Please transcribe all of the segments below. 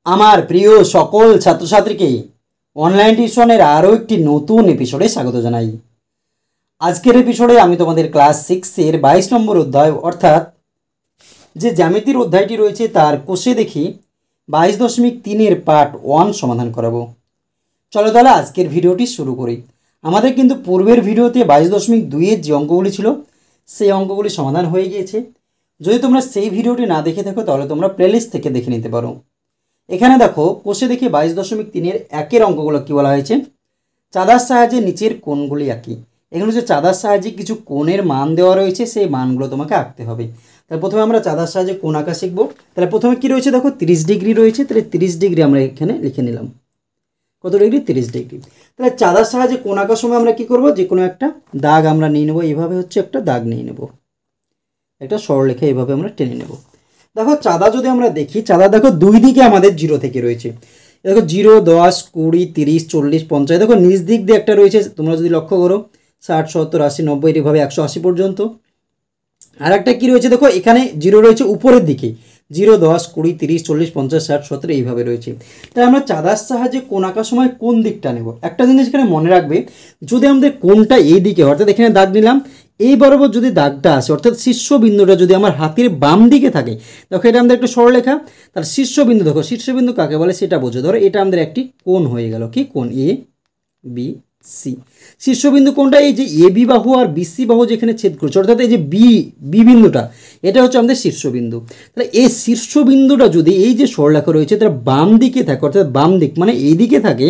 আমার প্রিয় সকল ছাত্রছাত্রীকে অনলাইন টিউশনের আরও একটি নতুন এপিসোডে স্বাগত জানাই। আজকের এপিসোডে আমি তোমাদের ক্লাস 6-এর 22 নম্বর অধ্যায় অর্থাৎ যে জ্যামিতির অধ্যায়টি রয়েছে তার কোষে দেখি 22.3-এর পার্ট 1 সমাধান করাবো। চলো তাহলে আজকের ভিডিওটি শুরু করি। আমাদের কিন্তু পূর্বের ভিডিওতে 22.2-এর যে অঙ্কগুলি ছিল সেই অঙ্কগুলি সমাধান হয়ে গিয়েছে। যদি তোমরা সেই ভিডিওটি না দেখে থাকো তাহলে তোমরা প্লেলিস্ট থেকে দেখে নিতে পারো। এখানে দেখো কোষে দেখি 22.3-এর 1-এর অঙ্কগুলো কী বলা হয়েছে, চাঁদার সাহায্যে নিচের কোণগুলি আঁকি। এখানে হচ্ছে চাঁদার সাহায্যে কিছু কোণের মান দেওয়া রয়েছে, সেই মানগুলো তোমাকে আঁকতে হবে। তাহলে প্রথমে আমরা চাঁদার সাহায্যে কোণ আঁকা শিখবো। তাহলে প্রথমে কী রয়েছে দেখো 30 ডিগ্রি রয়েছে, তাহলে 30 ডিগ্রি আমরা এখানে লিখে নিলাম। কত ডিগ্রি? 30 ডিগ্রি। তাহলে চাঁদার সাহায্যে কোণ আঁকার সময় আমরা কী করবো, যে কোনো একটা দাগ আমরা নিয়ে নেবো। এইভাবে হচ্ছে একটা দাগ নিয়ে নেব, একটা সরলরেখা এইভাবে আমরা টেনে নেব। দেখো চাঁদা যদি আমরা দেখি, চাঁদা দেখো দুই দিকে আমাদের 0 থেকে রয়েছে। দেখো 0, 10, 20, 30, 40, 50। দেখো নিচ দিক দিয়ে একটা রয়েছে, তোমরা যদি লক্ষ্য করো 60, 70, 80, 90 এইভাবে 180 পর্যন্ত। আর একটা কী রয়েছে দেখো, এখানে 0 রয়েছে উপরের দিকে, 0, 10, 20, 30, 40, 50, 60, 70 এইভাবে রয়েছে। তাই আমরা চাঁদার সাহায্যে কোণ আঁকার সময় কোন দিকটা নেব, একটা জিনিস এখানে মনে রাখবে, যদি আমাদের কোণটা এই দিকে অর্থাৎ এখানে দাগ নিলাম, এই বরাবর যদি দাগটা আসে অর্থাৎ শীর্ষবিন্দুটা যদি আমার হাতের বাম দিকে থাকে, দেখো এটা আমাদের একটা সরলরেখা, তার শীর্ষবিন্দু দেখো, শীর্ষবিন্দু কাকে বলে সেটা বোঝো। ধরো এটা আমাদের একটি কোণ হয়ে গেল, কি কোণ? A B C. শীর্ষবিন্দু কোণটা এই যে এ বি বাহু আর বিসি বাহু যেখানে ছেদ করছে, অর্থাৎ এই যে বি বিন্দুটা, এটা হচ্ছে আমাদের শীর্ষবিন্দু। তাহলে এই শীর্ষবিন্দুটা যদি এই যে সরলরেখা রয়েছে তার বাম দিকে থাকে, অর্থাৎ বাম দিক মানে এই দিকে থাকে,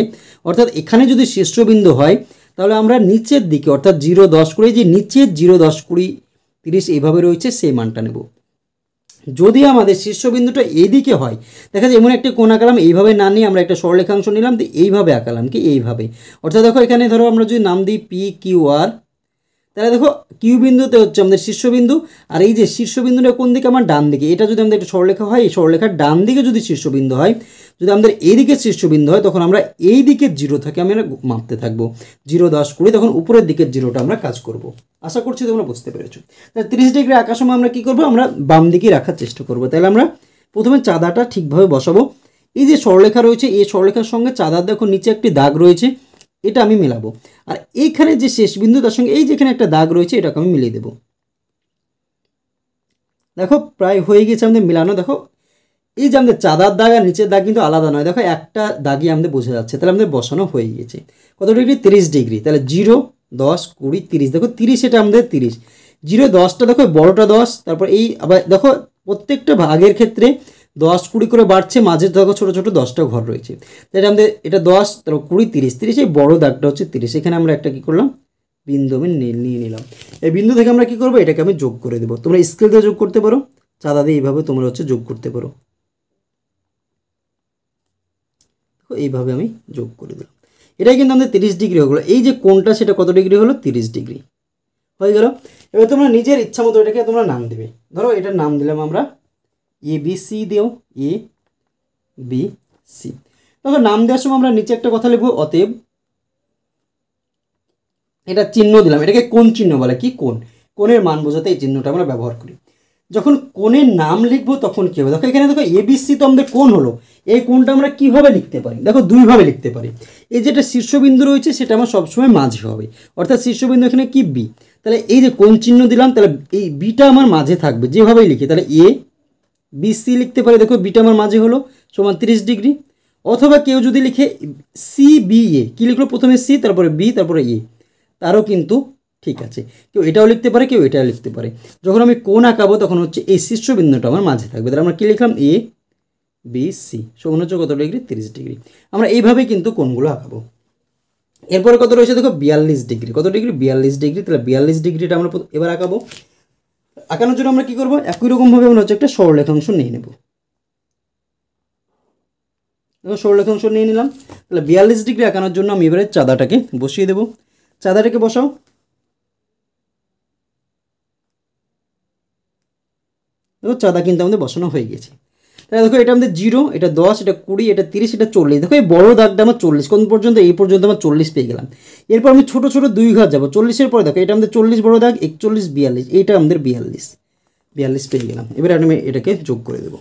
অর্থাৎ এখানে যদি শীর্ষবিন্দু হয় তাহলে আমরা নিচের দিকে অর্থাৎ 0, 10, 20 যে নিচের 0, 10, 20, 30 এইভাবে রয়েছে সেই মানটা নেব। যদি আমাদের শীর্ষবিন্দুটা এইদিকে হয়, দেখা যায় এমন একটা কোণ আঁকালাম, এইভাবে না নিয়ে আমরা একটা সরলরেখাংশ নিলাম, তো এইভাবে আঁকালাম, কি এইভাবে। অর্থাৎ দেখো এখানে ধরো আমরা যদি নাম দিই পি কিউ আর, তাহলে দেখো কিউ বিন্দুতে হচ্ছে আমাদের শীর্ষবিন্দু, আর এই যে শীর্ষবিন্দুটা কোন দিকে? আমার ডান দিকে। এটা যদি আমাদের একটা সরলরেখা হয়, এই সরলরেখার ডান দিকে যদি শীর্ষবিন্দু হয়, যদি আমাদের এই দিকে শীর্ষবিন্দু হয়, তখন আমরা এই দিকের 0 থেকে আমরা মাপতে থাকবো, 0, 10, 20, তখন উপরের দিকের 0টা আমরা কাজ করব। আশা করছি তোমরা বুঝতে পেরেছো। তাহলে 30 ডিগ্রি আঁকার সময় আমরা কী করবো, আমরা বাম দিকে রাখার চেষ্টা করবো। তাহলে আমরা প্রথমে চাঁদাটা ঠিকভাবে বসাবো। এই যে সরলরেখা রয়েছে, এই সরলরেখার সঙ্গে চাঁদার দেখো নিচে একটি দাগ রয়েছে, এটা আমি মেলাবো। আর এইখানে যে শেষ বিন্দু তার সঙ্গে এই যেখানে একটা দাগ রয়েছে, এটাকে আমি মিলিয়ে দেবো। দেখো প্রায় হয়ে গেছে আমাদের মেলানো। দেখো এই যে আমাদের চাঁদার দাগ আর নিচের দাগ কিন্তু আলাদা নয়, দেখো একটা দাগই আমাদের বোঝা যাচ্ছে। তাহলে আমাদের বসানো হয়ে গেছে। কত ডিগ্রি? 30 ডিগ্রি। তাহলে 0, 10, 20, 30। দেখো 30 এটা আমাদের 30, 0, 10টা দেখো বড়টা 10, তারপর এই আবার দেখো প্রত্যেকটা ভাগের ক্ষেত্রে 10, 20 করে বাড়ছে, মাঝে দেখো ছোটো ছোটো 10টা ঘর রয়েছে। তাহলে আমাদের এটা 10, তারপর 20, 30, 30 এই বড়ো দাগটা হচ্ছে 30। এখানে আমরা একটা কী করলাম, বিন্দু আমি নিয়ে নিলাম। এই বিন্দু থেকে আমরা কী করবো, এটাকে আমি যোগ করে দেবো। তোমরা স্কেল দিয়ে যোগ করতে পারো, চাঁদা দিয়ে এইভাবে তোমরা হচ্ছে যোগ করতে পারো। এইভাবে আমি যোগ করে দিলাম। এটাই কিন্তু আমাদের 30 ডিগ্রি হয়ে গেলো। এই যে কোণটা সেটা কত ডিগ্রি হলো? 30 ডিগ্রি হয়ে গেল। এবার তোমরা নিজের ইচ্ছা মতো এটাকে তোমরা নাম দেবে। ধরো এটার নাম দিলাম আমরা এ বি সি দিও, এ বি সি। তখন নাম দেওয়ার সময় আমরা নিচে একটা কথা লিখবো, অতএব এটা চিহ্ন দিলাম, এটাকে কোণ চিহ্ন বলে। কি কোণ? কোণের মান বোঝাতে এই চিহ্নটা আমরা ব্যবহার করি। যখন কোণের নাম লিখবো তখন কী হবে, দেখো এখানে দেখো এবিসি তো আমাদের কোণ হলো। এই কোণটা আমরা কীভাবে লিখতে পারি? দেখো দুইভাবে লিখতে পারি। এই যেটা শীর্ষবিন্দু রয়েছে সেটা আমার সবসময় মাঝে হবে, অর্থাৎ শীর্ষবিন্দু এখানে কি বি। তাহলে এই যে কোণ চিহ্ন দিলাম, তাহলে এই বিটা আমার মাঝে থাকবে যেভাবেই লিখি। তাহলে এ বি সি লিখতে পারি। দেখো বিটা আমার মাঝে হলো সমান 30 ডিগ্রি। অথবা কেউ যদি লিখে সি বি এ, কী লিখলো? প্রথমে সি, তারপরে বি, তারপরে এ, তারও কিন্তু ঠিক আছে। কেউ এটাও লিখতে পারে, কেউ এটাও লিখতে পারে। যখন আমি কোণ আঁকাবো তখন হচ্ছে এই শীর্ষবিন্দুটা আমার মাঝে থাকবে। তাহলে আমরা কী লিখলাম? এ বি সি সমান হচ্ছে কত ডিগ্রি? 30 ডিগ্রি। আমরা এইভাবেই কিন্তু কোণগুলো আঁকাবো। এরপরে কত রয়েছে দেখো 42 ডিগ্রি। কত ডিগ্রি? 42 ডিগ্রি। তাহলে 42 ডিগ্রিটা আমরা এবার আঁকাবো। আঁকানোর জন্য আমরা কী করবো, একই রকমভাবে আমরা হচ্ছে একটা সরলরেখাংশ নিয়ে নেব। দেখো সরলরেখাংশ নিয়ে নিলাম। তাহলে 42 ডিগ্রি আঁকানোর জন্য আমি এবারে চাঁদাটাকে বসিয়ে দেবো। চাঁদাটাকে বসাও। দেখো চাঁদা কিন্তু আমাদের বসানো হয়ে গেছে। তাহলে দেখো এটা আমাদের 0, এটা 10, এটা 20, এটা 30, এটা 40। দেখো এই বড়ো দাগটা আমার 40, কোন পর্যন্ত? এই পর্যন্ত আমার 40 পেয়ে গেলাম। এরপর আমি ছোটো ছোটো 2 ঘর যাবো 40-এর পরে। দেখো এটা আমাদের 40 বড়ো দাগ, 41, 42, এইটা আমাদের 42 পেয়ে গেলাম। এবারে আমি এটাকে যোগ করে দেবো।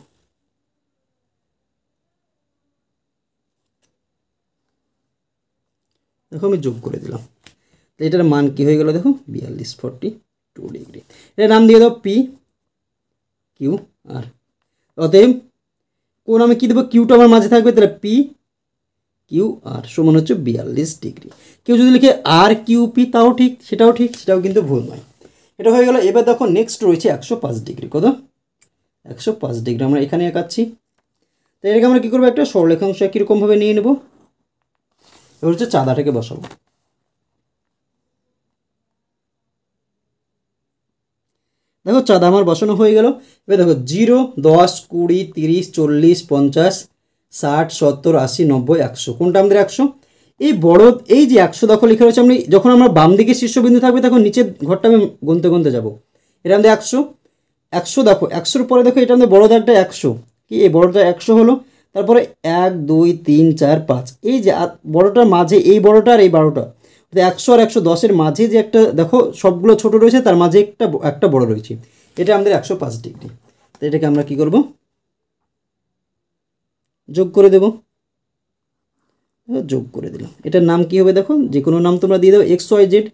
দেখো আমি যোগ করে দিলাম, তো এটার মান কী হয়ে গেল দেখো 42 ডিগ্রি। এটার নাম দিয়ে দাও পি কিউ আর। অতএব কোণ আমি কী দেবো, কিউটা আমার মাঝে থাকবে, তাহলে পি কিউ আর সমান হচ্ছে 42 ডিগ্রি। কেউ যদি লিখে আর কিউ পি তাও ঠিক, সেটাও ঠিক, সেটাও কিন্তু ভুল নয়। এটা হয়ে গেল। এবার দেখো নেক্সট রয়েছে 105 ডিগ্রি। কত? 105 ডিগ্রি আমরা এখানে আঁকাচ্ছি। তো এটাকে আমরা কী করবো, একটা সরলরেখাংশ কীরকমভাবে নিয়ে নেব। এবার হচ্ছে চাঁদাটাকে বসাবো। দেখো চাঁদা আমার বসানো হয়ে গেল। এবার দেখো 0, 10, 20, 30, 40, 50, 60, 70, 80, 90, 100। কোনটা আমাদের 100? এই বড় এই যে 100 দেখো লেখা রয়েছে, আমি যখন আমরা বাম দিকে শীর্ষবিন্দু থাকবে তখন নিচের ঘরটা আমি গুনতে গুনতে যাবো। এটা আমাদের 100। 100 দেখো 100-র পরে দেখো এটা আমাদের বড় দাগটা 100, কি এই বড়টা 100 হলো। তারপরে 1, 2, 3, 4, 5, এই যে বড়টার মাঝে এই বড়টা আর এই 12টা, 100 আর 110-এর মাঝে যে একটা দেখো সবগুলো ছোট রয়েছে, তার মাঝে একটা বড় রয়েছে, এটা আমাদের 105 ডিগ্রি। তো এটাকে আমরা কি করব, যোগ করে দেব। যোগ করে দিলাম। এটার নাম কি হবে দেখো, যে কোনো নাম তোমরা দিয়ে দাও, X Y Z.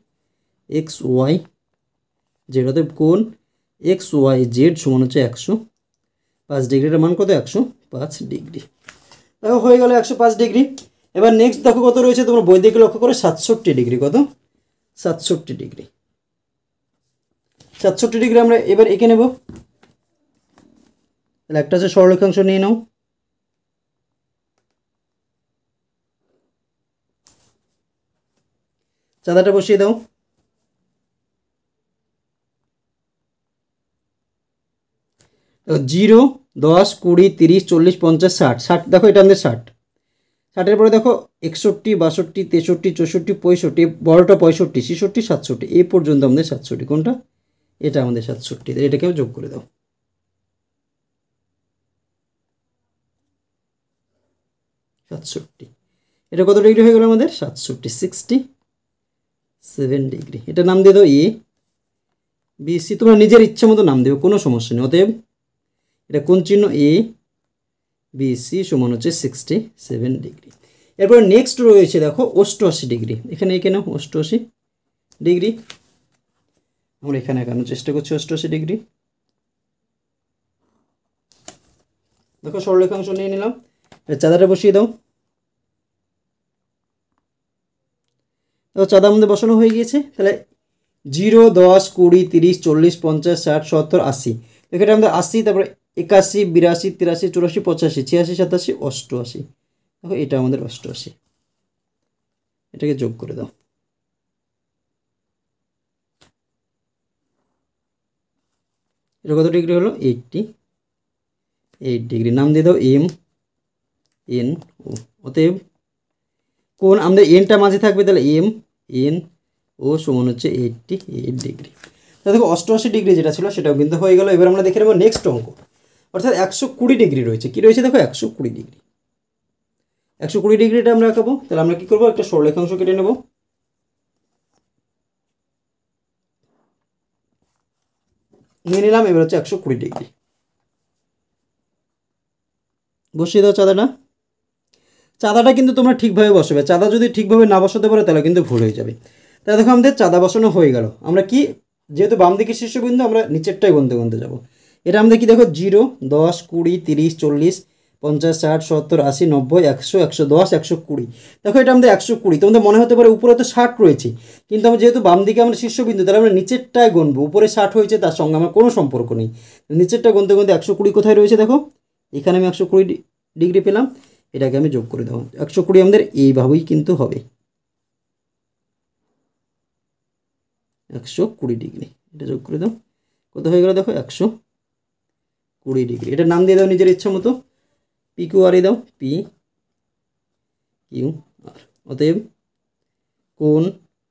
X Y Z, অতএব কোণ এক্স ওয়াই জেড সমান হচ্ছে 105 ডিগ্রিটার মান কত, 105 ডিগ্রি। দেখো হয়ে গেল 105 ডিগ্রি। এবার নেক্সট দেখো কত রয়েছে, তোমরা বই দিকে লক্ষ্য করে 67 ডিগ্রি। কত? 67 ডিগ্রি। 67 ডিগ্রি আমরা এবার এঁকে নেব। তাহলে একটা হচ্ছে সরলরেখাংশ নিয়ে নাও। চাঁদাটা বসিয়ে দাও। জিরো, 10, 20, 30, 40, 50, 60। 60 দেখো এটা আমাদের 60। 60-এর পরে দেখো 61, 62, 63, 64, 65, বড়টা 65, 66, 67, এই পর্যন্ত আমাদের 67। কোনটা? এটা আমাদের 67। এটাকেও যোগ করে দাও। 67। এটা কত ডিগ্রি হয়ে গেল আমাদের? 67, 67 ডিগ্রি। এটা নাম দিয়ে দাও এ বি সি, তোমরা নিজের ইচ্ছা মতো নাম দেবে, কোনো সমস্যা নেই। অতএব এটা কোণ চিহ্ন এ বি সি সমান হচ্ছে 67 ডিগ্রি। এরপর নেক্সট রয়েছে দেখো 88 ডিগ্রি। এখানে এখানে 88 ডিগ্রি আমরা এখানে একানোর চেষ্টা করছি। 88 ডিগ্রি দেখো সরলরেখাংশ নিয়ে নিলাম। চাঁদাটা বসিয়ে দাও। দেখো চাঁদা আমাদের বসানো হয়ে গিয়েছে। তাহলে 0, 10, 20, 30, 40, 50, 60, 70, 80। এখানে আমাদের 80, তারপরে 81, 82, 83, 84, 85, 86, 87, 88। দেখো এটা আমাদের 88। এটাকে যোগ করে দাও। এটা কত ডিগ্রি হলো? 88 ডিগ্রি। নাম দিয়ে দাও এম এন ও। অতএব কোণ আমাদের এনটা মাঝে থাকবে, তাহলে এম এন ও সমান হচ্ছে 88 ডিগ্রি। তাহলে দেখো 88 ডিগ্রি যেটা ছিল সেটাও কিন্তু হয়ে গেল। এবার আমরা দেখে নেব নেক্সট অঙ্ক, অর্থাৎ 120 ডিগ্রি রয়েছে। কী রয়েছে দেখো 120 ডিগ্রি। 120 ডিগ্রিটা আমরা আঁকাবো। তাহলে আমরা কী করবো, একটা সরলরেখাংশ কেটে নেব। নিয়ে নিলাম। এবার হচ্ছে 120 ডিগ্রি বসিয়ে দাও চাঁদাটা। চাঁদাটা কিন্তু তোমরা ঠিকভাবে বসাবে, চাঁদা যদি ঠিকভাবে না বসাতে পারো তাহলে কিন্তু ভুল হয়ে যাবে। তাহলে দেখো আমাদের চাঁদা বসানো হয়ে গেল। আমরা কি, যেহেতু বাম দিকে শীর্ষবিন্দু, আমরা নিচেরটাই গুনতে গুনতে যাবো। এটা আমাদের কি দেখো 0, 10, 20, 30, 40, 50, 60, 70, 80, 90, 100, 110, 120। দেখো এটা আমাদের 120। তোমাদের মনে হতে পারে উপরে তো 60 রয়েছে, কিন্তু আমরা যেহেতু বাম দিকে আমরা শীর্ষবিন্দু, তাহলে আমরা নিচেরটায় গুনবো। উপরে 60 হয়েছে তার সঙ্গে আমার কোনো সম্পর্ক নেই। নিচেরটা গুনতে গুনতে 120 কোথায় রয়েছে দেখো, এখানে আমি 120 ডিগ্রি পেলাম। এটাকে আমি যোগ করে দেবো। 120 আমাদের এইভাবেই কিন্তু হবে, 120 ডিগ্রি। এটা যোগ করে দাও। কত হয়ে গেল দেখো 120 ডিগ্রি। এটার নাম দিয়ে দাও নিজের ইচ্ছা মতো, পি কিউ আর দাও, পি কিউ আর। অতএব কোণ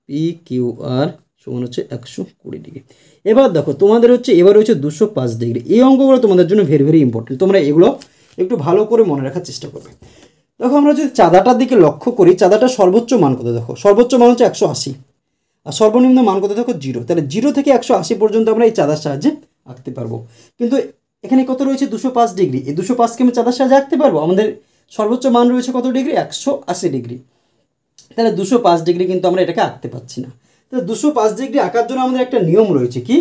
পি কিউ আর সমান হচ্ছে 120 ডিগ্রি। এবার দেখো তোমাদের হচ্ছে এবার হচ্ছে 205 ডিগ্রি। এই অঙ্কগুলো তোমাদের জন্য ভেরি ভেরি ইম্পর্টেন্ট, তোমরা এগুলো একটু ভালো করে মনে রাখার চেষ্টা করবে। দেখো আমরা যদি চাঁদাটার দিকে লক্ষ্য করি, চাঁদাটার সর্বোচ্চ মান কত দেখো, সর্বোচ্চ মান হচ্ছে 180 আর সর্বনিম্ন মান কত দেখো 0। তাহলে 0 থেকে 180 পর্যন্ত আমরা এই চাঁদার সাহায্যে আঁকতে পারবো। কিন্তু এখানে কত রয়েছে 205 ডিগ্রি, এই 205কে আমি চাঁদার সাহায্যে আঁকতে পারবো? আমাদের সর্বোচ্চ মান রয়েছে কত ডিগ্রি, 180 ডিগ্রি। তাহলে 205 ডিগ্রি কিন্তু আমরা এটাকে আঁকতে পারছি না। তাহলে 205 ডিগ্রি আঁকার জন্য আমাদের একটা নিয়ম রয়েছে, কি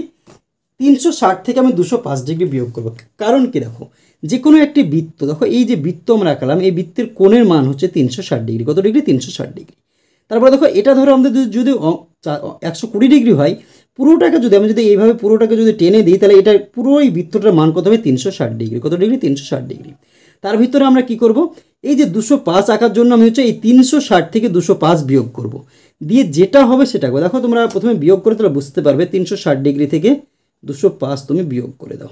360 থেকে আমি 205 ডিগ্রি বিয়োগ করবো। কারণ কি, দেখো যে কোনো একটি বৃত্ত, দেখো এই যে বৃত্ত আমরা আঁকালাম, এই বৃত্তের কোণের মান হচ্ছে 360 ডিগ্রি। কত ডিগ্রি? 360 ডিগ্রি। তারপরে দেখো এটা ধরো আমাদের যদি 120 ডিগ্রি হয়, পুরোটাকে যদি আমি এইভাবে পুরোটাকে যদি টেনে দিই, তাহলে এটা পুরো এই বৃত্তটার মান কত হবে? 360 ডিগ্রি। কত ডিগ্রি? 360 ডিগ্রি। তার ভিতরে আমরা কি করব, এই যে 205 আঁকার জন্য আমি হচ্ছে এই 360 থেকে 205 বিয়োগ করব, দিয়ে যেটা হবে সেটা করবো। দেখো তোমরা প্রথমে বিয়োগ করে তাহলে বুঝতে পারবে। 360 ডিগ্রি থেকে 205 তুমি বিয়োগ করে দাও।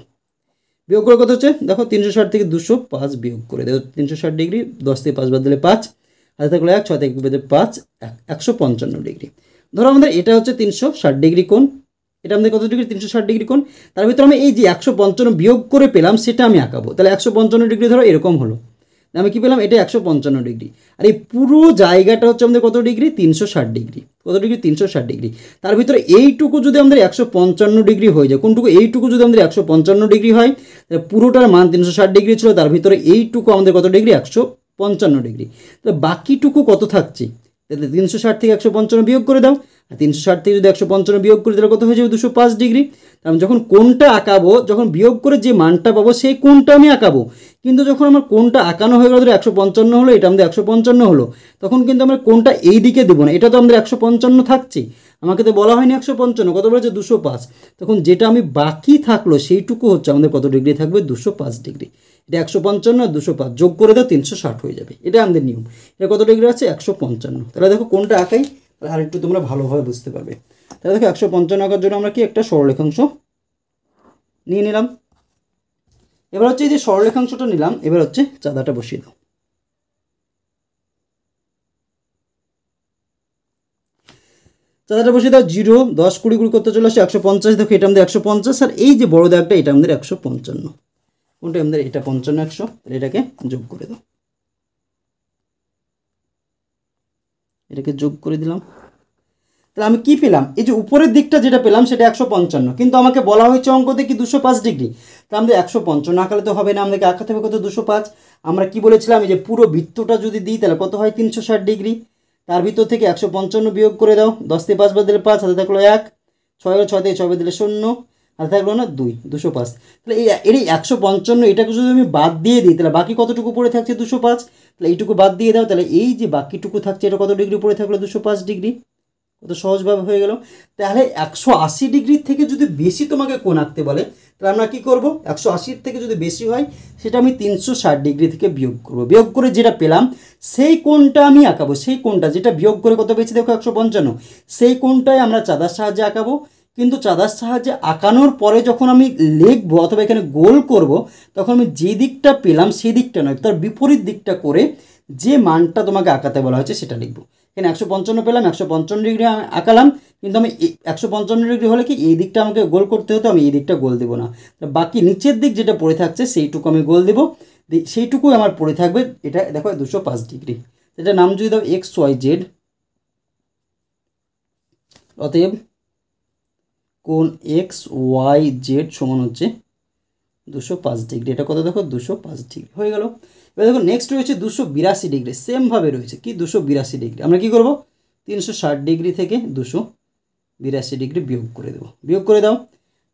বিয়োগ করে কত হচ্ছে? দেখো 360 থেকে 205 বিয়োগ করে দাও। 360 ডিগ্রি, 10 থেকে 5 বাদ দিলে 5, হাতে থাকলো 1, 6 থেকে বেঁধে 5, 155 ডিগ্রি। ধরো আমাদের এটা হচ্ছে 360 ডিগ্রি কোণ, এটা আমাদের কত ডিগ্রি? 360 ডিগ্রি কোণ। তার ভিতরে আমি এই যে 155 বিয়োগ করে পেলাম সেটা আমি আঁকাবো। তাহলে 155 ডিগ্রি ধরো এরকম হলো, আমি কি পেলাম? এটা 155 ডিগ্রি। আর এই পুরো জায়গাটা হচ্ছে আমাদের কত ডিগ্রি? 360 ডিগ্রি। কত ডিগ্রি? 360 ডিগ্রি। তার ভিতরে এইটুকু যদি আমাদের 155 ডিগ্রি হয়ে যায়, কোনটুকু? এইটুকু যদি আমাদের 155 ডিগ্রি হয়, তাহলে পুরোটার মান 360 ডিগ্রি ছিল, তার ভিতরে এইটুকু আমাদের কত ডিগ্রি? 155 ডিগ্রি। তাহলে বাকিটুকু কত থাকছে? তাহলে 360 থেকে 155 বিয়োগ করে দাও, আর 360 থেকে যদি 155 বিয়োগ করে তাহলে কত হয়ে যাবে? 205 ডিগ্রি। আমি যখন কোণটা আঁকাবো, যখন বিয়োগ করে যে মানটা পাবো সেই কোণটা আমি আঁকাবো। কিন্তু যখন আমার কোণটা আঁকানো হয়ে গেল, ধরো 155 হলো, এটা আমাদের 155 হলো, তখন কিন্তু আমরা কোণটা এই দিকে দেবো না, এটা তো আমাদের 155 থাকছে, আমাকে তো বলা হয়নি 155, কত বলেছে? 205। তখন যেটা আমি বাকি থাকলো সেইটুকু হচ্ছে আমাদের কত ডিগ্রি থাকবে? 205 ডিগ্রি। এটা 155 আর 205 যোগ করে দাও, 360 হয়ে যাবে। এটা আমাদের নিয়ম। এটা কত ডিগ্রি আছে? 155। তাহলে দেখো কোণটা আঁকাই, তাহলে আর একটু তোমরা ভালোভাবে বুঝতে পারবে। তাহলে দেখো 155 আঁকার জন্য আমরা কি একটা সরলরেখাংশ নিয়ে নিলাম। এবার হচ্ছে এই যে সরলরেখাংশটা নিলাম, এবার হচ্ছে চাঁদাটা বসিয়ে দাও। চাঁদাটা বসিয়ে দাও। 0, 10, 20, 20 করতে চলে আসছে 150। দেখো এটা আমাদের 150, আর এই যে বড় দাগটা এটা আমাদের 155। কোনটা আমাদের? এটা 55, 100। এটাকে যোগ করে দাও, এটাকে যোগ করে দিলাম। তাহলে আমি কি পেলাম? এই যে উপরের দিকটা যেটা পেলাম সেটা 155, কিন্তু আমাকে বলা হয়েছে অঙ্কতে কি 205 ডিগ্রি। তা আমাদের 155 আঁকালে তো হবে না, আমাদেরকে আঁকাতে হবে কত? 205। আমরা কি বলেছিলাম? এই যে পুরো বৃত্তটা যদি দিই তাহলে কত হয়? 360 ডিগ্রি। তার ভিতর থেকে 155 বিয়োগ করে দাও, 10 থেকে 5 বাদ দিলে 5, হাতে থাকলো 1, 6 থেকে 6 বাদ দিলে 0, হাতে থাকলো না 2, 205। তাহলে এই 155 এটাকে যদি আমি বাদ দিয়ে দিই তাহলে বাকি কতটুকু পড়ে থাকছে? 205। তাহলে এইটুকু বাদ দিয়ে দাও, তাহলে এই যে বাকিটুকু থাকছে এটা কত ডিগ্রি পড়ে থাকলো? 205 ডিগ্রি। কত সহজভাবে হয়ে গেল। তাহলে 180 ডিগ্রির থেকে যদি বেশি তোমাকে কোণ আঁকতে বলে, তাহলে আমরা কী করবো? 180 থেকে যদি বেশি হয় সেটা আমি 360 ডিগ্রি থেকে বিয়োগ করব। বিয়োগ করে যেটা পেলাম সেই কোণটা আমি আঁকাবো। সেই কোণটা যেটা বিয়োগ করে কত পেয়েছি? দেখো 155, সেই কোণটাই আমরা চাঁদার সাহায্যে আঁকাবো। কিন্তু চাঁদার সাহায্যে আঁকানোর পরে যখন আমি লিখবো অথবা এখানে গোল করব, তখন আমি যে দিকটা পেলাম সেই দিকটা নয়, তার বিপরীত দিকটা করে যে মানটা তোমাকে আঁকাতে বলা হয়েছে সেটা লিখবো। এখানে 155 পেলাম, 155 ডিগ্রি আমি আঁকালাম, কিন্তু আমি 155 ডিগ্রি হলে কি এই দিকটা আমাকে গোল করতে হতো, আমি এই দিকটা গোল দেবো না। বাকি নিচের দিক যেটা পড়ে থাকছে সেইটুকু আমি গোল দেবো, সেইটুকুই আমার পড়ে থাকবে। এটা দেখো 205 ডিগ্রি। এটা নাম যদি দাও XYZ, অতএব কোণ XYZ সমান হচ্ছে 205 ডিগ্রি। এটা কত? দেখো 205 ডিগ্রি হয়ে গেল। এবার দেখো নেক্সট রয়েছে 282 ডিগ্রি, সেমভাবে রয়েছে কি 282 ডিগ্রি। আমরা কি করব? 360 ডিগ্রি থেকে 282 ডিগ্রি বিয়োগ করে দেবো। বিয়োগ করে দাও,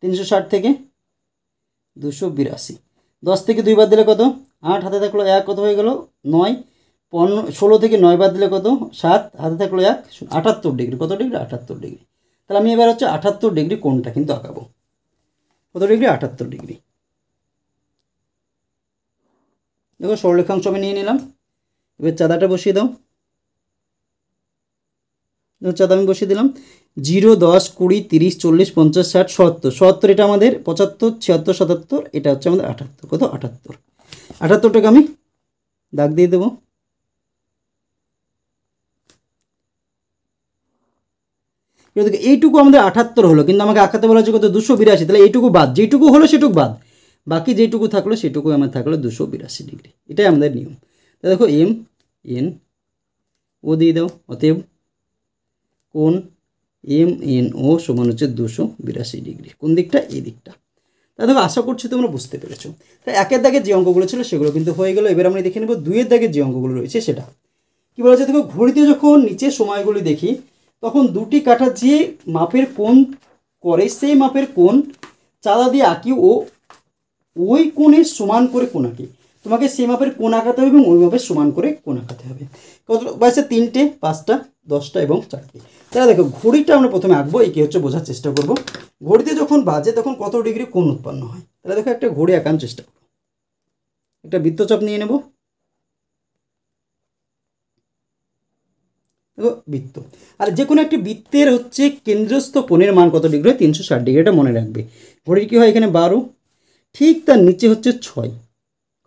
360 থেকে 282, 10 থেকে 2 বাদ দিলে কত? 8, হাতে থাকলো 1, কত হয়ে গেল? 9, 15, 16 থেকে 9 বাদ দিলে কত? 7, হাতে থাকলো 1, 78 ডিগ্রি। কত ডিগ্রি? 78 ডিগ্রি। তাহলে আমি এবার হচ্ছে 78 ডিগ্রি কোণটা কিন্তু আঁকাবো। কত ডিগ্রি? 78 ডিগ্রি। দেখো সরলরেখাংশ আমি নিয়ে নিলাম। এবার চাঁদাটা বসিয়ে দাও। চাঁদা আমি বসিয়ে দিলাম। 0, 10, 20, 30, 40, 50, 60, 70। 70 এটা আমাদের 75, 76, 77, এটা হচ্ছে আমাদের 78। কত? 78। 78টাকে আমি দাগ দিয়ে দেবো। এইটুকু আমাদের 78 হলো, কিন্তু আমাকে আঁকাতে বলা হচ্ছে কত? 282। তাহলে এইটুকু বাদ, যেটুকু হলো সেটুকু বাদ, বাকি যেটুকু থাকলো সেটুকু আমার থাকলো 282 ডিগ্রি। এটাই আমাদের নিয়ম। তা দেখো MNO দিয়ে দাও। অতএব কোণ MNO সমান হচ্ছে 282 ডিগ্রি। কোন দিকটা? এই দিকটা। তা দেখো আশা করছি তোমরা বুঝতে পেরেছো। তাই 1 এর দাগের যে অঙ্কগুলো ছিল সেগুলো কিন্তু হয়ে গেল। এবার আমরা দেখে নেব 2 এর দাগের যে অঙ্কগুলো রয়েছে সেটা। কী বলা হচ্ছে দেখো, ঘড়িতে যখন নিচে সময়গুলি দেখি তখন দুটি কাঁটা যে মাপের কোণ করে সেই মাপের কোণ চাঁদা দিয়ে আঁকি ও ওই কোণের সমান করে কোণ আঁকি। তোমাকে সেই মাপের কোণ আঁকাতে হবে এবং ওই মাপের সমান করে কোণ আঁকাতে হবে। কত বাজছে? 3টে, 5টা, 10টা এবং 4টে। তাহলে দেখো ঘড়িটা আমরা প্রথমে আঁকবো, একে হচ্ছে বোঝার চেষ্টা করব। ঘড়িতে যখন বাজে তখন কত ডিগ্রি কোণ উৎপন্ন হয়। তাহলে দেখো একটা ঘড়ি আঁকানোর চেষ্টা করো। একটা বৃত্তচাপ নিয়ে নেব, দেখো বৃত্ত। আর যে কোনো একটি বৃত্তের হচ্ছে কেন্দ্রস্থ কোণের মান কত ডিগ্রি হয়? 360 ডিগ্রি। এটা মনে রাখবে। ঘড়ির কী হয়? এখানে 12, ঠিক তার নিচে হচ্ছে 6।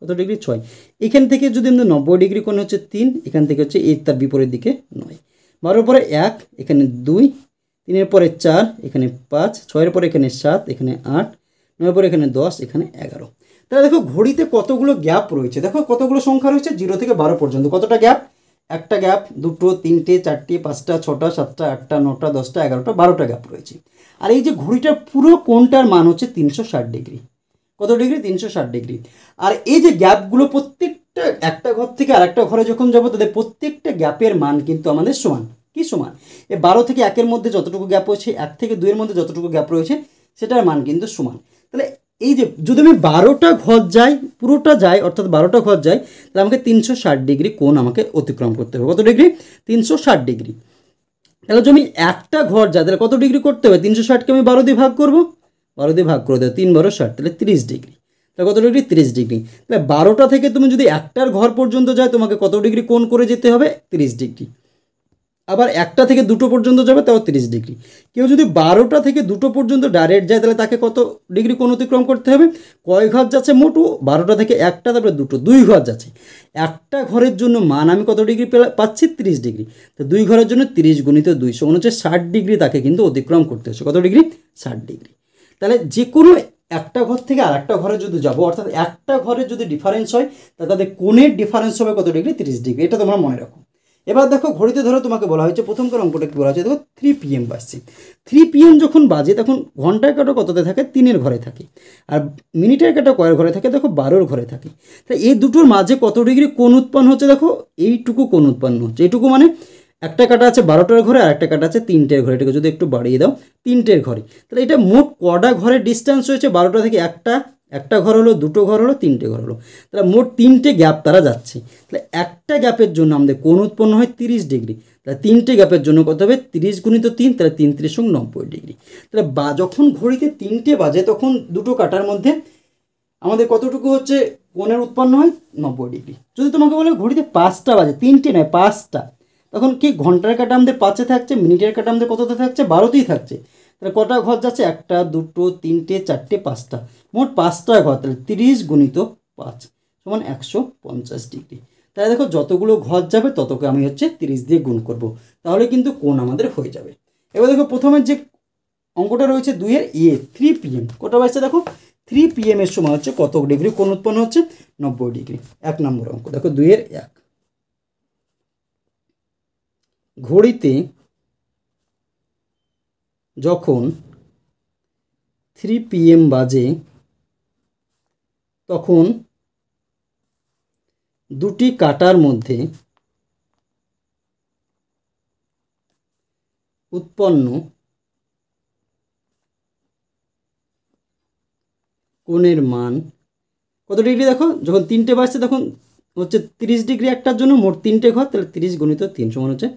কত ডিগ্রি? 6। এখান থেকে যদি আমরা 90 ডিগ্রি কোণ হচ্ছে 3, এখান থেকে হচ্ছে এই তার বিপরীত দিকে 9। 12 পরে 1, এখানে 2, 3-এর পরে 4, এখানে 5, 6-এর পরে এখানে 7, এখানে 8, 9-এর পরে এখানে 10, এখানে 11। তাহলে দেখো ঘড়িতে কতগুলো গ্যাপ রয়েছে, দেখো কতগুলো সংখ্যা রয়েছে 0 থেকে 12 পর্যন্ত। কতটা গ্যাপ? একটা গ্যাপ, 2টো, 3টে, 4টে, 5টা, 6টা, 7টা, 8টা, 9টা, 10টা, 11টা, 12টা গ্যাপ রয়েছে। আর এই যে ঘড়িটার পুরো কোণটার মান হচ্ছে 360 ডিগ্রি। কত ডিগ্রি? 360 ডিগ্রি। আর এই যে গ্যাপগুলো প্রত্যেকটা একটা ঘর থেকে আরেকটা ঘরে যখন যাবো তাদের প্রত্যেকটা গ্যাপের মান কিন্তু আমাদের সমান। কি সমান? এই 12 থেকে 1-এর মধ্যে যতটুকু গ্যাপ রয়েছে, 1 থেকে 2-এর মধ্যে যতটুকু গ্যাপ রয়েছে, সেটার মান কিন্তু সমান। তাহলে এই যে যদি আমি 12টা ঘর যাই, পুরোটা যাই, অর্থাৎ 12টা ঘর যাই, তাহলে আমাকে 360 ডিগ্রি কোণ আমাকে অতিক্রম করতে হবে। কত ডিগ্রি? 360 ডিগ্রি। তাহলে যদি আমি একটা ঘর যাই তাহলে কত ডিগ্রি করতে হবে? 360কে আমি 12 দিয়ে ভাগ করবো, 12 দিয়ে ভাগ করে দেবো, 3-12 60, তাহলে 30 ডিগ্রি। তাহলে কত ডিগ্রি? 30 ডিগ্রি। তাহলে 12টা থেকে তুমি যদি একটার ঘর পর্যন্ত যায় তোমাকে কত ডিগ্রি কোণ করে যেতে হবে? 30 ডিগ্রি। আবার একটা থেকে 2টো পর্যন্ত যাবে তাও 30 ডিগ্রি। কেউ যদি 12টা থেকে 2টো পর্যন্ত ডাইরেক্ট যায় তাহলে তাকে কত ডিগ্রি কোণ অতিক্রম করতে হবে? কয় ঘর যাচ্ছে মোট? 12টা থেকে একটা, তারপরে 2টো, 2 ঘর যাচ্ছে। একটা ঘরের জন্য মান আমি কত ডিগ্রি পাচ্ছি? 30 ডিগ্রি। তো 2 ঘরের জন্য 30 গুণিত 2 সমান হচ্ছে 60 ডিগ্রি তাকে কিন্তু অতিক্রম করতে হচ্ছে। কত ডিগ্রি? 60 ডিগ্রি। তাহলে যে কোনো একটা ঘর থেকে আর একটা ঘরে যদি যাবো, অর্থাৎ একটা ঘরের যদি ডিফারেন্স হয় তাহলে তাদের কোণের ডিফারেন্স হবে কত ডিগ্রি? 30 ডিগ্রি। এটা তোমরা মনে রাখো। এবার দেখো ঘড়িতে ধরো তোমাকে বলা হয়েছে প্রথমকার অঙ্কটা কি বলা হয়েছে দেখো, 3 PM বাজছে। 3 PM যখন বাজে তখন ঘন্টার কাঁটা কততে থাকে? 3-এর ঘরে থাকে। আর মিনিটের কাঁটা কয়ের ঘরে থাকে? দেখো 12-র ঘরে থাকে। তাই এই দুটোর মাঝে কত ডিগ্রি কোণ উৎপন্ন হচ্ছে? দেখো এইটুকু কোণ উৎপন্ন হচ্ছে। এইটুকু মানে একটা কাঁটা আছে 12টার ঘরে আর একটা কাঁটা আছে 3টের ঘরে। এটাকে যদি একটু বাড়িয়ে দাও, 3টের ঘরে। তাহলে এটা মোট কটা ঘরের ডিস্টেন্স হয়েছে? 12টা থেকে একটা ঘর হলো, 2টো ঘর হলো, 3টে ঘর হলো। তাহলে মোট 3টে গ্যাপ তারা যাচ্ছে। তাহলে একটা গ্যাপের জন্য আমাদের কোণ উৎপন্ন হয় 30 ডিগ্রি। তাহলে 3টে গ্যাপের জন্য কত হবে? 30 গুণিত 3, তাহলে 3 × 3 = 90 ডিগ্রি। তাহলে যখন ঘড়িতে 3টে বাজে তখন দুটো কাঁটার মধ্যে আমাদের কতটুকু হচ্ছে কোণের উৎপন্ন হয়? 90 ডিগ্রি। যদি তোমাকে বলে ঘড়িতে 5টা বাজে, 3টে নয় 5টা, তখন কি ঘন্টার কাঁটা আমাদের 5-এ থাকছে, মিনিটের কাঁটা আমাদের কততে থাকছে? 12তেই থাকছে। তাহলে কটা ঘর যাচ্ছে? 1টা, 2টো, 3টে, 4টে, 5টা, মোট 5টা ঘর। তাহলে 30 গুণিত 5 সমান 150 ডিগ্রি। তাহলে দেখো যতগুলো ঘর যাবে ততকে আমি হচ্ছে 30 দিয়ে গুণ করব, তাহলে কিন্তু কোণ আমাদের হয়ে যাবে। এবার দেখো প্রথমের যে অঙ্কটা রয়েছে 2-এর 3 PM, কটা বাজছে দেখো? 3 PM এর সময় হচ্ছে কত ডিগ্রি কোণ উৎপন্ন হচ্ছে? 90 ডিগ্রি। 1 নম্বর অঙ্ক দেখো 2-এর 1। ঘড়িতে যখন 3 PM বাজে তখন দুটি কাঁটার মধ্যে উৎপন্ন কোণের মান কত ডিগ্রি? দেখো যখন 3টে বাজছে তখন হচ্ছে 30 ডিগ্রি একটার জন্য, মোট 3টে ঘর, তাহলে 30 গুণিত 3 সমান হচ্ছে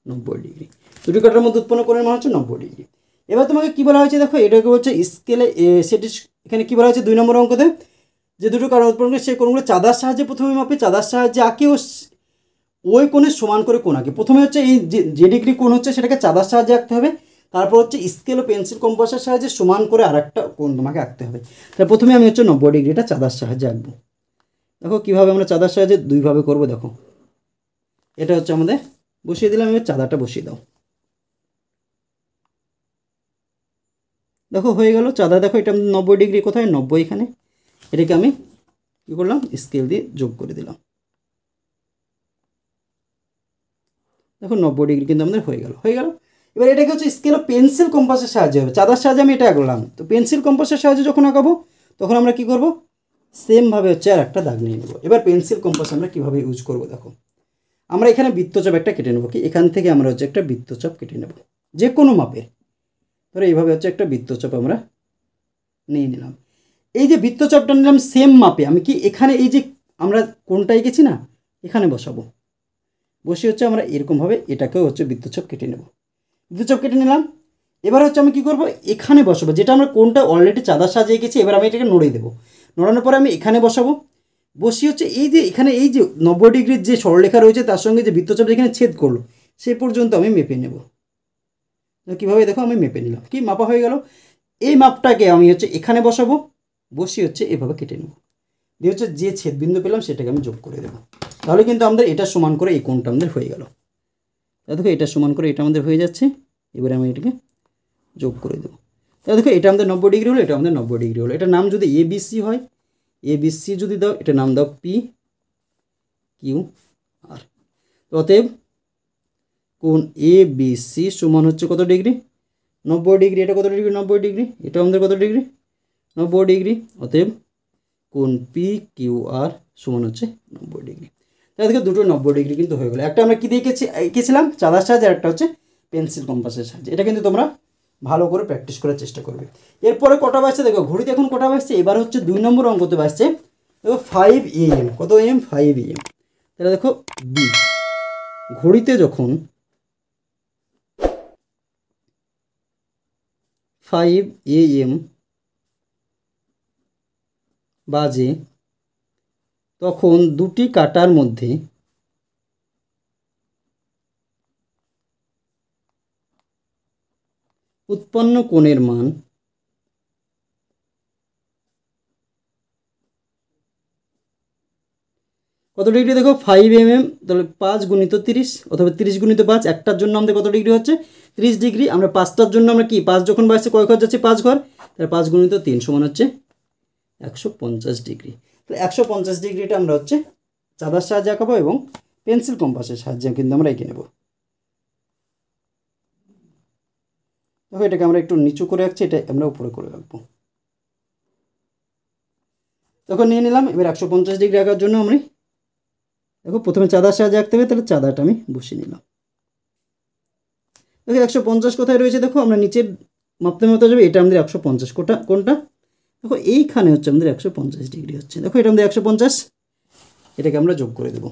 90 ডিগ্রি। দুটি কাঁটার মধ্যে উৎপন্ন কোণের মান হচ্ছে 90 ডিগ্রি। এবার তোমাকে কী বলা হয়েছে দেখো, এটাকে হচ্ছে স্কেলে, সেটি এখানে কী বলা হয়েছে 2 নম্বর অঙ্কতে, যে দুটো কাঁটা উৎপন্ন করে সেই কোণগুলো চাঁদার সাহায্যে প্রথমে মাপে, চাঁদার সাহায্যে আঁকে ও ওই কোণের সমান করে কোণ আঁকে। প্রথমে হচ্ছে এই যে ডিগ্রি কোণ হচ্ছে সেটাকে চাঁদার সাহায্যে আঁকতে হবে, তারপর হচ্ছে স্কেল ও পেন্সিল কম্পাসের সাহায্যে সমান করে আরেকটা কোণ তোমাকে আঁকতে হবে। তাহলে প্রথমে আমি হচ্ছে 90 ডিগ্রিটা চাঁদার সাহায্যে আঁকবো। দেখো কীভাবে আমরা চাঁদার সাহায্যে দুইভাবে করবো। দেখো এটা হচ্ছে আমাদের বসিয়ে দিলাম, এবার চাঁদাটা বসিয়ে দাও। দেখো হয়ে গেল চাঁদা। দেখো এটা 90 ডিগ্রি, কোথায়? 90 এখানে। এটাকে আমি কী করলাম? স্কেল দিয়ে যোগ করে দিলাম। দেখো 90 ডিগ্রি কিন্তু আমাদের হয়ে গেল। এবার এটাকে হচ্ছে স্কেল ও পেন্সিল কম্পাসের সাহায্যে হবে। চাঁদার সাহায্যে আমি এটা আঁকলাম, তো পেন্সিল কম্পাসের সাহায্যে যখন আঁকাবো তখন আমরা কী করবো? সেমভাবে হচ্ছে আর একটা দাগ নিয়ে নেবো। এবার পেন্সিল কম্পাস আমরা কীভাবে ইউজ করবো দেখো। আমরা এখানে বৃত্তচাপ একটা কেটে নেব। কি এখান থেকে আমরা হচ্ছে একটা বৃত্তচাপ কেটে নেব যে কোনো মাপের। ধরো এইভাবে হচ্ছে একটা বৃত্তচাপ আমরা নিয়ে নিলাম। এই যে বৃত্তচাপটা নিলাম সেম মাপে, আমি কি এখানে এই যে আমরা কোনটা এঁকেছি না, এখানে বসাবো। বসে হচ্ছে আমরা এরকমভাবে এটাকেও হচ্ছে বৃত্তচাপ কেটে নেব। বৃত্তচাপ কেটে নিলাম। এবার হচ্ছে আমি কী করবো, এখানে বসাবো যেটা আমরা কোনটা অলরেডি চাঁদার সাহায্যে এঁকেছি। এবার আমি এটাকে নড়িয়ে দেবো। নড়ানোর পরে আমি এখানে বসাবো। বসিয়ে হচ্ছে এই যে এখানে এই যে 90 ডিগ্রির যে সরলরেখা রয়েছে তার সঙ্গে যে বৃত্তচাপ যেখানে ছেদ করলো সেই পর্যন্ত আমি মেপে নেব। কীভাবে দেখো আমি মেপে নিলাম, কি মাপা হয়ে গেল। এই মাপটাকে আমি হচ্ছে এখানে বসাবো। বসিয়ে হচ্ছে এভাবে কেটে নেব। দিয়ে হচ্ছে যে ছেদবিন্দু পেলাম সেটাকে আমি যোগ করে দেবো। তাহলে কিন্তু আমাদের এটা সমান করে এই কোণটা আমাদের হয়ে গেল। দেখো এটা সমান করে এটা আমাদের হয়ে যাচ্ছে। এবারে আমি এটাকে যোগ করে দেবো। তাহলে দেখো এটা আমাদের 90 ডিগ্রি হলো, এটা আমাদের 90 ডিগ্রি হলো। এটার নাম যদি ABC হয়, ABC যদি দাও এটা নাম দাও PQR। অতএব কোণ ABC সমান হচ্ছে কত ডিগ্রি, 90 ডিগ্রি। এটা কত ডিগ্রি, 90 ডিগ্রি। এটা আমাদের কত ডিগ্রি, 90 ডিগ্রি। অতএব কোণ PQR সমান হচ্ছে 90 ডিগ্রি। তাহলে দেখো দুটো 90 ডিগ্রি কিন্তু হয়ে গেলো। একটা আমরা কী দিয়ে এঁকেছিলাম চাঁদার সাহায্যে, আর একটা হচ্ছে পেন্সিল কম্পাসের সাহায্যে। এটা কিন্তু তোমরা ভালো করে প্র্যাকটিস করার চেষ্টা করবে। এরপরে কটা বাজছে দেখো, ঘড়িতে এখন কটা বাজছে, এবার হচ্ছে 2 নম্বর অঙ্কতে বাজছে দেখো 5 AM। কত AM, 5 AM। তাহলে দেখো বি, ঘড়িতে যখন 5 AM বাজে তখন দুটি কাঁটার মধ্যে উৎপন্ন কোণের মান কত ডিগ্রি দেখো, 5 mm। তাহলে 5 গুণিত 30 অথবা 30 গুণিত 5। একটার জন্য আমাদের কত ডিগ্রি হচ্ছে, 30 ডিগ্রি। আমরা 5টার জন্য আমরা কি 5 যখন বাজছে কয় ঘর যাচ্ছে, 5 ঘর। তাহলে 5 গুণিত 3 সমান হচ্ছে 150 ডিগ্রি। তাহলে 150 ডিগ্রিটা আমরা হচ্ছে চাঁদার সাহায্যে আঁকাবো এবং পেন্সিল কম্পাসের সাহায্যে কিন্তু আমরা এঁকে নেব। দেখো এটাকে আমরা একটু নিচু করে রাখছি, এটা আমরা উপরে করে রাখবো। তখন নিয়ে নিলাম। এবার 150 ডিগ্রি আঁকার জন্য আমি দেখো প্রথমে চাঁদার সাহায্যে আঁকতে হবে। তাহলে চাঁদাটা আমি বসিয়ে নিলাম। দেখো 150 কোথায় রয়েছে, দেখো আমরা নিচের মাপতে মাপতে যাবে। এটা আমাদের 150, কোনটা দেখো এইখানে হচ্ছে আমাদের 150 ডিগ্রি হচ্ছে। দেখো এটা আমাদের 150, এটাকে আমরা যোগ করে দেব।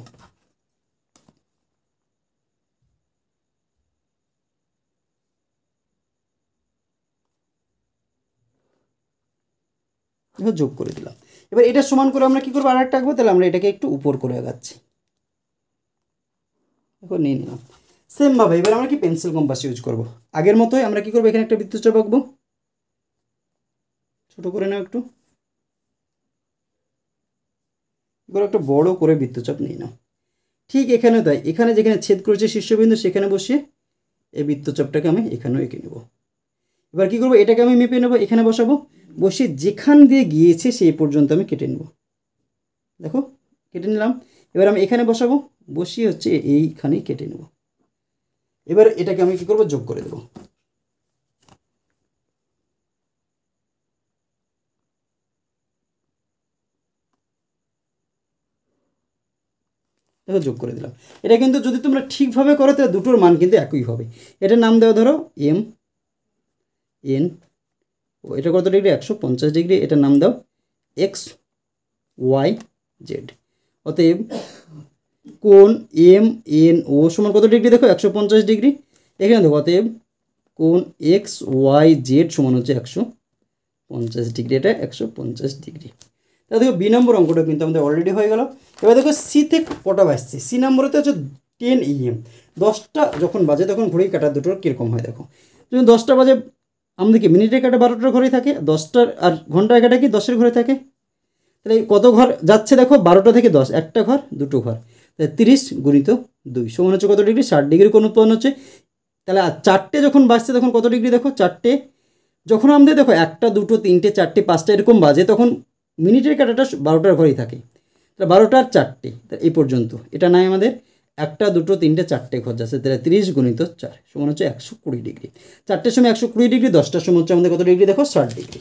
দেখো যোগ করে দিলাম। এবার এটা সমান করে আমরা কি করবো, আর একটা আঁকবো। তাহলে আমরা এটাকে একটু উপর করে আগাচ্ছি। দেখো নিয়ে নিলাম। সেমভাবে এবার আমরা কি পেন্সিল কম্পাস ইউজ করব। আগের মতোই আমরা কি করবো, এখানে একটা বৃত্তচাপ আঁকবো। ছোট করে নাও একটু, এবার একটা বড় করে বৃত্তচাপ নিয়ে নাও। ঠিক এখানে তাই, এখানে যেখানে ছেদ করেছে শীর্ষবিন্দু সেখানে বসিয়ে এই বৃত্তচাপটাকে আমি এখানেও এঁকে নেব। এবার কী করবো, এটাকে আমি মেপে নেবো, এখানে বসাবো। বসিয়ে যেখান দিয়ে গিয়েছে সেই পর্যন্ত আমি কেটে নেব। দেখো কেটে নিলাম। এবার আমি এখানে বসাবো, বসিয়ে হচ্ছে এইখানেই কেটে নেব। এবার এটাকে আমি কী করবো, যোগ করে দেবো। দেখো যোগ করে দিলাম। এটা কিন্তু যদি তোমরা ঠিকভাবে করো তাহলে দুটোর মান কিন্তু একই হবে। এটার নাম দেওয়া ধরো MN, ও এটা কত ডিগ্রি, 150 ডিগ্রি। এটার নাম দাও XYZ। অতএব কোণ MNO সমান কত ডিগ্রি, দেখো 150 ডিগ্রি। এখানে দেখো অতএব কোণ XYZ সমান হচ্ছে 150 ডিগ্রি। এটা 150 ডিগ্রি। তাহলে দেখো বি নম্বর অঙ্কটা কিন্তু আমাদের অলরেডি হয়ে গেল। এবার দেখো সিতে কটা বাজছে, সি নম্বরেতে হচ্ছে 10 AM। 10টা যখন বাজে তখন ঘড়ির কাঁটা দুটোর কীরকম হয় দেখো। যখন 10টা বাজে আমাদের কি মিনিটের কাঁটা 12টার ঘরেই থাকে, 10টার আর ঘন্টার কাঁটা কি 10-এর ঘরে থাকে। তাহলে কত ঘর যাচ্ছে দেখো, 12টা থেকে 10, একটা ঘর দুটো ঘর। তাহলে 30 গুণিত 2 সমান হচ্ছে কত ডিগ্রি, 60 ডিগ্রি কোণ উৎপন্ন হচ্ছে। তাহলে আর 4টে যখন বাজছে তখন কত ডিগ্রি দেখো, 4টে যখন আমাদের দেখো 1টা 2টো 3টে 4টে 5টা এরকম বাজে তখন মিনিটের কাঁটাটা 12টার ঘরেই থাকে। তাহলে 12টা আর 4টে, তাহলে এই পর্যন্ত এটা নাই আমাদের 1টা 2টো 3টে 4টে ঘর যাচ্ছে। তাহলে 30 গুণিত 4 সমান হচ্ছে 120 ডিগ্রি। 4টের সময় 120 ডিগ্রি, 10টার সময় হচ্ছে আমাদের কত ডিগ্রি দেখো, 60 ডিগ্রি।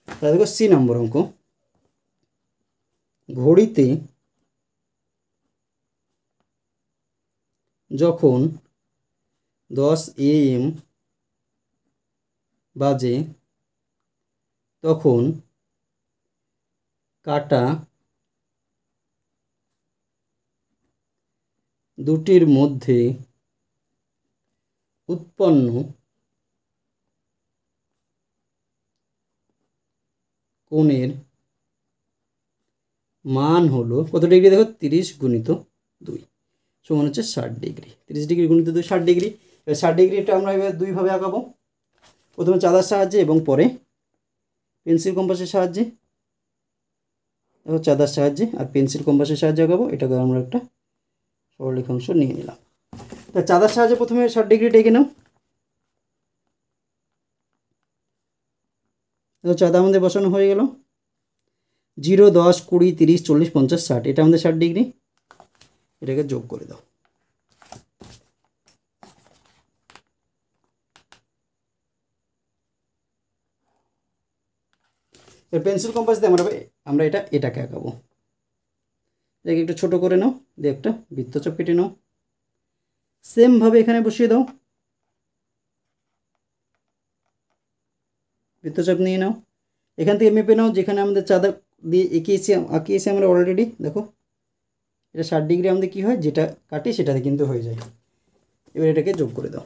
তাহলে দেখো সি নম্বর অঙ্ক, ঘড়িতে যখন 10 AM বাজে তখন কাটা দুটির মধ্যে উৎপন্ন কোণের মান হলো কত ডিগ্রি? দেখো 30 গুণিত 2 সমান হচ্ছে 60 ডিগ্রি। 30 ডিগ্রি গুণিত 2 60 ডিগ্রি। এবার 60 ডিগ্রিটা আমরা এবার দুইভাবে আঁকাবো, প্রথমে চাঁদার সাহায্যে এবং পরে পেন্সিল কম্পাসের সাহায্যে। দেখো চাঁদার সাহায্যে আর পেন্সিল কম্পাসের সাহায্যে আঁকাবো। এটাকে আমরা একটা সরলরেখাংশ নিয়ে নিলাম। তা চাঁদার সাহায্যে প্রথমে 60 ডিগ্রিটা এঁকে নাও। দেখো চাঁদা আমাদের বসানো হয়ে গেল। 0, 10, 20, 30, 40, 50, 60, এটা আমাদের 60 ডিগ্রি। এটাকে যোগ করে দাও। এর পেন্সিল কম্পাস দিয়ে আমরা এটাকে আঁকাবো। এটাকে একটু ছোট করে নাও, দিয়ে একটা বৃত্তচাপ কেটে নাও। সেমভাবে এখানে বসিয়ে দাও, বৃত্তচাপ নিয়ে নাও। এখান থেকে মেপে নাও যেখানে আমাদের চাঁদা দিয়ে আঁকিয়েছি আমরা অলরেডি। দেখো এটা 60 ডিগ্রি আমাদের কী হয়, যেটা কাটি সেটাতে কিন্তু হয়ে যায়। এবার এটাকে যোগ করে দাও।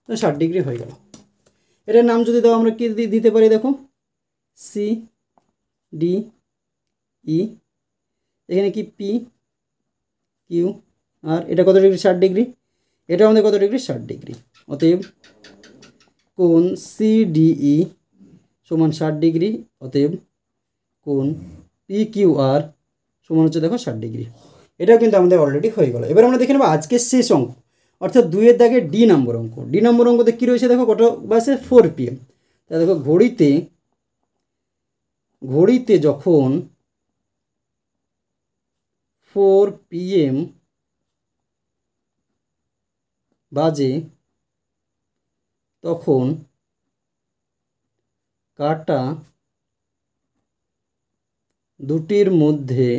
তো 60 ডিগ্রি হয়ে গেল। এটার নাম যদি দাও আমরা কি দিতে পারি? দেখো সি ডি ই, এখানে কি পি কিউ, আর এটা কত ডিগ্রি? 60 ডিগ্রি। এটা আমাদের কত ডিগ্রি? 60 ডিগ্রি। অতএব কোণ সিডিই সমান 60 ডিগ্রি। অতএব কোণ পি কিউ আর সমান হচ্ছে দেখো 60 ডিগ্রি। এটাও কিন্তু আমাদের অলরেডি হয়ে গেল। এবার আমরা দেখে নেব আজকের শেষ অঙ্ক, অর্থাৎ 2-এর দাগে ডি নম্বর অঙ্ক। ডি নম্বর অঙ্কতে কী রয়েছে দেখো, কত বাজে? 4 PM। তা দেখো ঘড়িতে যখন 4 PM বাজে তখন কাটা দুটির মধ্যে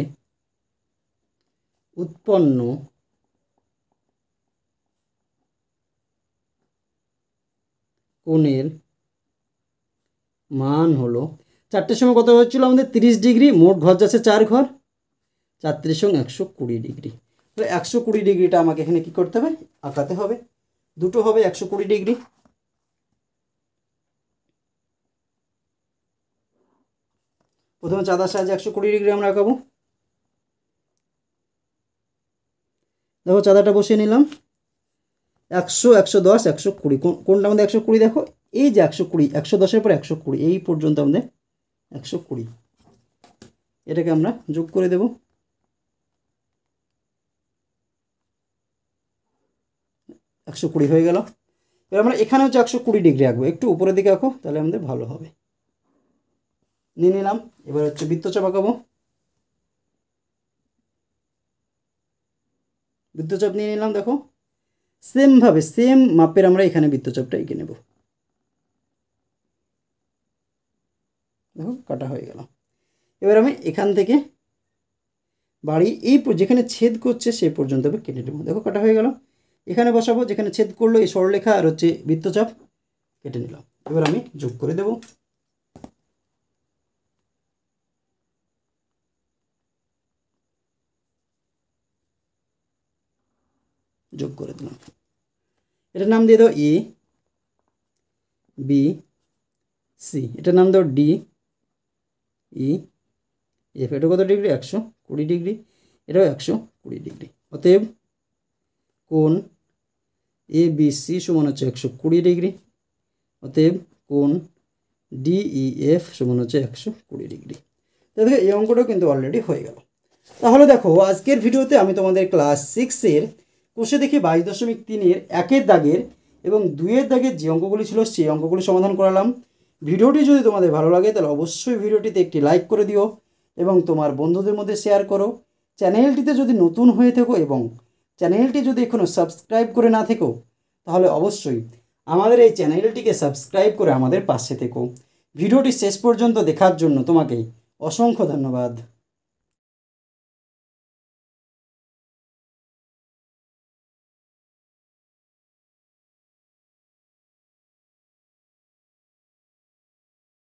উৎপন্ন কোণের মান হলো, 4টের সময় কত হচ্ছিল আমাদের? 30 ডিগ্রি। মোট ঘর যাচ্ছে 4 ঘর, 4 সঙ্গে 120 ডিগ্রি। তাহলে 120 ডিগ্রিটা আমাকে এখানে কী করতে হবে? আঁকাতে হবে। দুটো হবে 120 ডিগ্রি। প্রথমে চাঁদার সাহায্যে 120 ডিগ্রি আমরা আঁকাবো। দেখো চাঁদাটা বসিয়ে নিলাম। 100, 110, 120। কোনটা আমাদের 120? দেখো এই যে 120, 110-এর পর 120, এই পর্যন্ত আমাদের 120। এটাকে আমরা যোগ করে দেব। একশো 20 হয়ে গেল। এবার আমরা এখানে হচ্ছে 120 ডিগ্রি আঁকবো। একটু উপরের দিকে আঁকো, তাহলে আমাদের ভালো হবে। নিয়ে নিলাম। এবার হচ্ছে বৃত্তচাপ আঁকাবো। বৃত্তচাপ নিয়ে নিলাম। দেখো সেমভাবে সেম মাপের আমরা এখানে বৃত্তচাপটা এঁকে নেব। দেখো কাটা হয়ে গেল। এবার আমি এখান থেকে বাড়ি এই যেখানে ছেদ করছে সেই পর্যন্ত আমি কেটে নেব। দেখো কাটা হয়ে গেল। এখানে বসাবো যেখানে ছেদ করলো, এই সরলরেখা আর হচ্ছে বৃত্তচাপ কেটে নিলাম। এবার আমি যোগ করে দেব। যোগ করে দিলাম। এটার নাম দিয়ে দাও এ বি সি, এটার নাম দাও ডি ই এফ। এটা কত ডিগ্রি? 120 ডিগ্রি। এটাও 120 ডিগ্রি। অতএব কোণ এ বি সি সমান হচ্ছে 120 ডিগ্রি। অতএব কোণ ডিইএফ সমান হচ্ছে 120 ডিগ্রি। দেখো এই অঙ্কটাও কিন্তু অলরেডি হয়ে গেল। তাহলে দেখো আজকের ভিডিওতে আমি তোমাদের ক্লাস 6-এর কোষে দেখি 22.3-এর 1-এর দাগের এবং 2-এর দাগের যে অঙ্কগুলি ছিল সেই অঙ্কগুলি সমাধান করালাম। ভিডিওটি যদি তোমাদের ভালো লাগে তাহলে অবশ্যই ভিডিওটিতে একটি লাইক করে দিও এবং তোমার বন্ধুদের মধ্যে শেয়ার করো। চ্যানেলটিতে যদি নতুন হয়ে থাকো এবং চ্যানেলটি যদি এখনও সাবস্ক্রাইব করে না থেকো তাহলে অবশ্যই আমাদের এই চ্যানেলটিকে সাবস্ক্রাইব করে আমাদের পাশে থেকো। ভিডিওটি শেষ পর্যন্ত দেখার জন্য তোমাকে অসংখ্য ধন্যবাদ।